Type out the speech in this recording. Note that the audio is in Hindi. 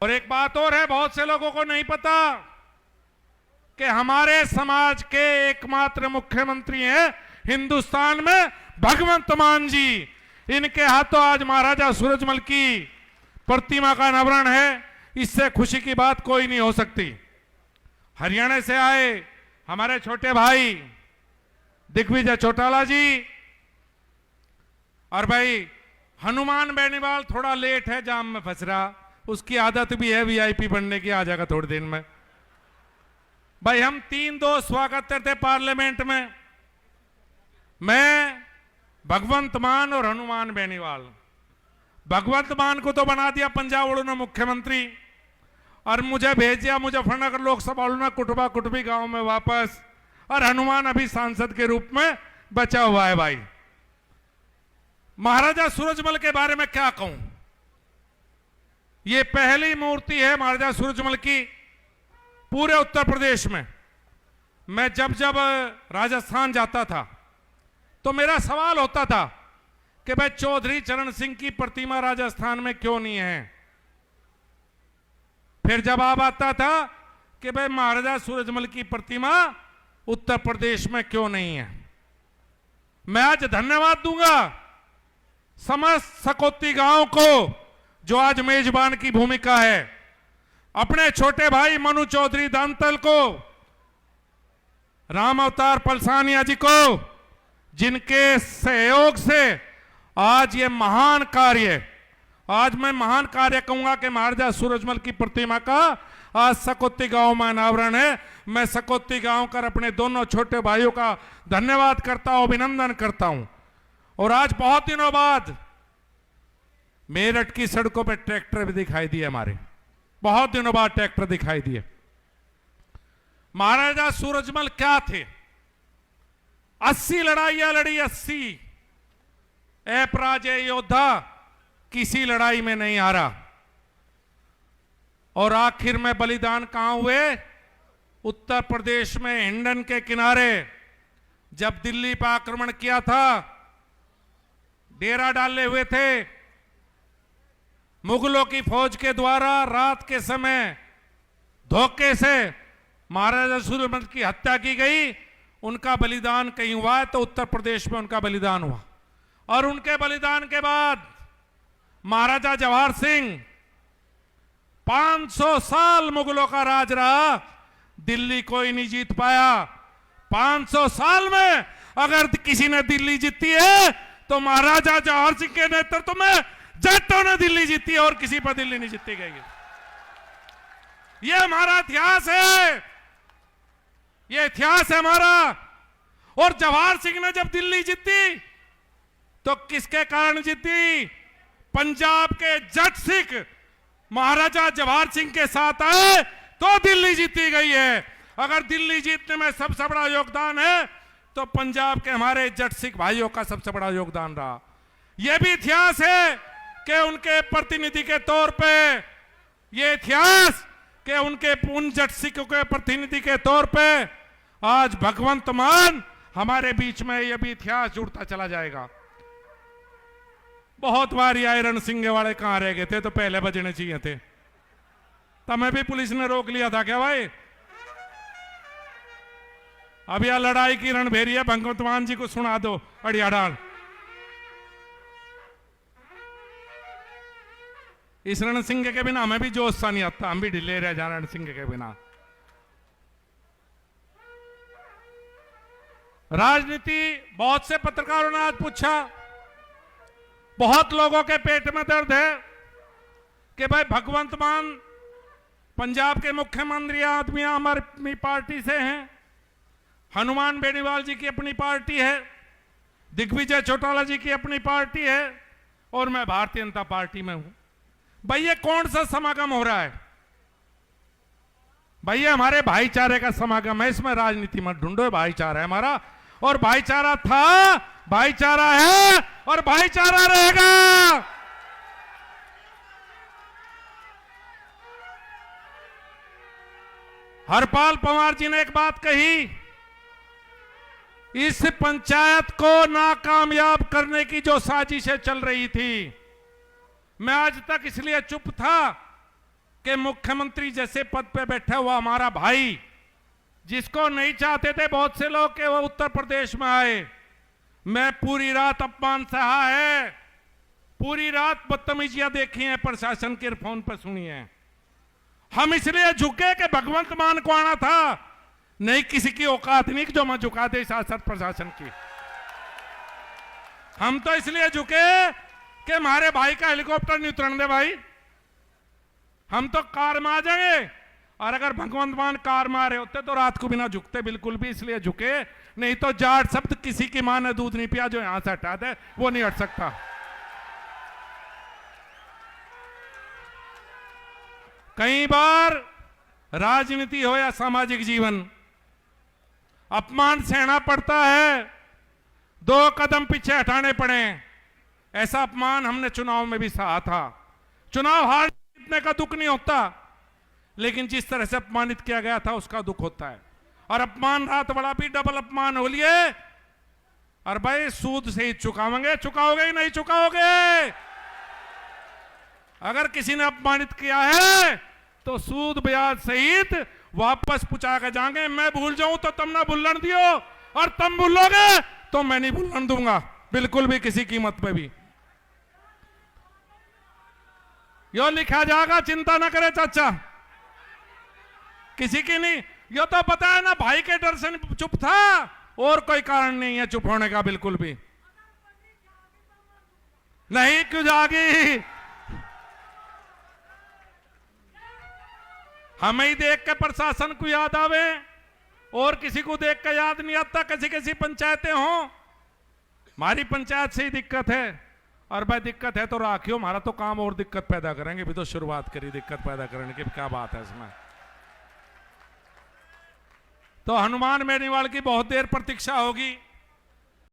और एक बात और है, बहुत से लोगों को नहीं पता कि हमारे समाज के एकमात्र मुख्यमंत्री हैं हिंदुस्तान में भगवंत मान जी। इनके हाथों आज महाराजा सूरजमल की प्रतिमा का अनावरण है। इससे खुशी की बात कोई नहीं हो सकती। हरियाणा से आए हमारे छोटे भाई दिग्विजय चौटाला जी, और भाई हनुमान बेनीवाल थोड़ा लेट है, जाम में फंस रहा, उसकी आदत भी है वीआईपी बनने की, आ जाएगा थोड़ी देर में। भाई हम 3 दोस्त स्वागत करते पार्लियामेंट में, मैं, भगवंत मान और हनुमान बेनीवाल। भगवंत मान को तो बना दिया पंजाब वालों ने मुख्यमंत्री, और मुझे भेज दिया मुजफ्फरनगर लोकसभा वालों ने कुटुबा कुटुबी गांव में वापस, और हनुमान अभी सांसद के रूप में बचा हुआ है। भाई महाराजा सूरजमल के बारे में क्या कहूं, ये पहली मूर्ति है महाराजा सूरजमल की पूरे उत्तर प्रदेश में। मैं जब जब राजस्थान जाता था तो मेरा सवाल होता था कि भाई चौधरी चरण सिंह की प्रतिमा राजस्थान में क्यों नहीं है। फिर जवाब आता था कि भाई महाराजा सूरजमल की प्रतिमा उत्तर प्रदेश में क्यों नहीं है। मैं आज धन्यवाद दूंगा समस्त सकौती गांव को जो आज मेजबान की भूमिका है, अपने छोटे भाई मनु चौधरी दांतल को, राम अवतार पलसानिया जी को, जिनके सहयोग से आज ये महान कार्य, आज मैं महान कार्य कहूंगा कि महाराजा सूरजमल की प्रतिमा का आज सकौती गांव में अनावरण है। मैं सकौती गांव कर अपने दोनों छोटे भाइयों का धन्यवाद करता हूं, अभिनंदन करता हूं। और आज बहुत दिनों बाद मेरठ की सड़कों पे ट्रैक्टर भी दिखाई दिए हमारे, बहुत दिनों बाद ट्रैक्टर दिखाई दिए। महाराजा सूरजमल क्या थे? 80 लड़ाइयां लड़ी, 80 अपराजय योद्धा, किसी लड़ाई में नहीं हारा। और आखिर में बलिदान कहां हुए? उत्तर प्रदेश में हिंडन के किनारे, जब दिल्ली पर आक्रमण किया था, डेरा डाले हुए थे मुगलों की फौज के द्वारा, रात के समय धोखे से महाराजा सूरजमल की हत्या की गई। उनका बलिदान कहीं हुआ है तो उत्तर प्रदेश में उनका बलिदान हुआ। और उनके बलिदान के बाद महाराजा जवाहर सिंह, 500 साल मुगलों का राज रहा, दिल्ली कोई नहीं जीत पाया। 500 साल में अगर किसी ने दिल्ली जीती है तो महाराजा जवाहर सिंह के नेतृत्व में जट्टों ने दिल्ली जीती है, और किसी पर दिल्ली नहीं जीती गई। यह हमारा इतिहास है, यह इतिहास है हमारा। और जवाहर सिंह ने जब दिल्ली जीती तो किसके कारण जीती? पंजाब के जट सिख महाराजा जवाहर सिंह के साथ आए तो दिल्ली जीती गई है। अगर दिल्ली जीतने में सबसे बड़ा योगदान है तो पंजाब के हमारे जट सिख भाइयों का सबसे बड़ा योगदान रहा। यह भी इतिहास है कि उनके प्रतिनिधि के तौर पे, यह इतिहास कि उनके उन जट सिखों के प्रतिनिधि के तौर पे आज भगवंत मान हमारे बीच में, यह भी इतिहास जुड़ता चला जाएगा। बहुत बार आए रणसिंगे वाले कहां रह गए थे, तो पहले बजने चाहिए थे। तब भी पुलिस ने रोक लिया था क्या भाई? अब यह लड़ाई की रणभेरी है, भगवंत मान जी को सुना दो अड़िया डाल। इस रणसिंगे के बिना हमें भी जोश सा नहीं आता, हम भी ढीले रह जा रणसिंगे के बिना। राजनीति, बहुत से पत्रकारों ने आज पूछा, बहुत लोगों के पेट में दर्द है कि भाई भगवंत मान पंजाब के मुख्यमंत्री आदमी हमारी पार्टी से हैं, हनुमान बेनीवाल जी की अपनी पार्टी है, दिग्विजय चौटाला जी की अपनी पार्टी है, और मैं भारतीय जनता पार्टी में हूं। भाई ये कौन सा समागम हो रहा है? भाई ये हमारे भाईचारे का समागम है, इसमें राजनीति मत ढूंढो। भाईचारा है हमारा, और भाईचारा था, भाईचारा है, और भाईचारा रहेगा। हरपाल पवार जी ने एक बात कही, इस पंचायत को नाकामयाब करने की जो साजिशें चल रही थी, मैं आज तक इसलिए चुप था कि मुख्यमंत्री जैसे पद पे बैठा हुआ हमारा भाई, जिसको नहीं चाहते थे बहुत से लोग कि वो उत्तर प्रदेश में आए, मैं पूरी रात अपमान सहा है, पूरी रात बदतमीजियां देखी हैं, प्रशासन के फोन पर सुनी है। हम इसलिए झुके कि भगवंत मान को आना था, नहीं किसी की औकात नहीं जो मैं झुका दे शासन प्रशासन की। हम तो इसलिए झुके कि हमारे भाई का हेलीकॉप्टर नहीं उतरने दे भाई, हम तो कार में आ जाएंगे। और अगर भगवंत मान कार में आ रहे होते तो रात को भी ना झुकते, बिल्कुल भी इसलिए झुके। नहीं तो जाट शब्द किसी की मां ने दूध नहीं पिया जो यहां से हटा दे, वो नहीं हट सकता। कई बार राजनीति हो या सामाजिक जीवन, अपमान सहना पड़ता है, 2 कदम पीछे हटाने पड़े। ऐसा अपमान हमने चुनाव में भी सहा था। चुनाव हार जीतने का दुख नहीं होता, लेकिन जिस तरह से अपमानित किया गया था उसका दुख होता है। और अपमान रात बड़ा भी डबल अपमान हो लिए। और भाई सूद से ही चुकाओगे, चुकाओगे ही नहीं चुकाओगे। अगर किसी ने अपमानित किया है तो सूद ब्याज सहित वापस पूछा के जाएंगे। मैं भूल जाऊं तो तुम ना भूलन दियो, और तुम भूलोगे तो मैं नहीं भूलन दूंगा, बिल्कुल भी किसी कीमत पे भी। यो लिखा जाएगा, चिंता ना करे चाचा, किसी की नहीं। यो तो पता है ना, भाई के डर से चुप था, और कोई कारण नहीं है चुप होने का, बिल्कुल भी नहीं। क्यों जागी? हमें ही देख के प्रशासन को याद आवे, और किसी को देख के याद नहीं आता। किसी किसी पंचायतें हों, हमारी पंचायत से ही दिक्कत है, और भाई दिक्कत है तो राखियो, हमारा तो काम और दिक्कत पैदा करेंगे। भी तो शुरुआत करी दिक्कत पैदा करने की, क्या बात है इसमें। तो हनुमान मेरीवाल की बहुत देर प्रतीक्षा होगी।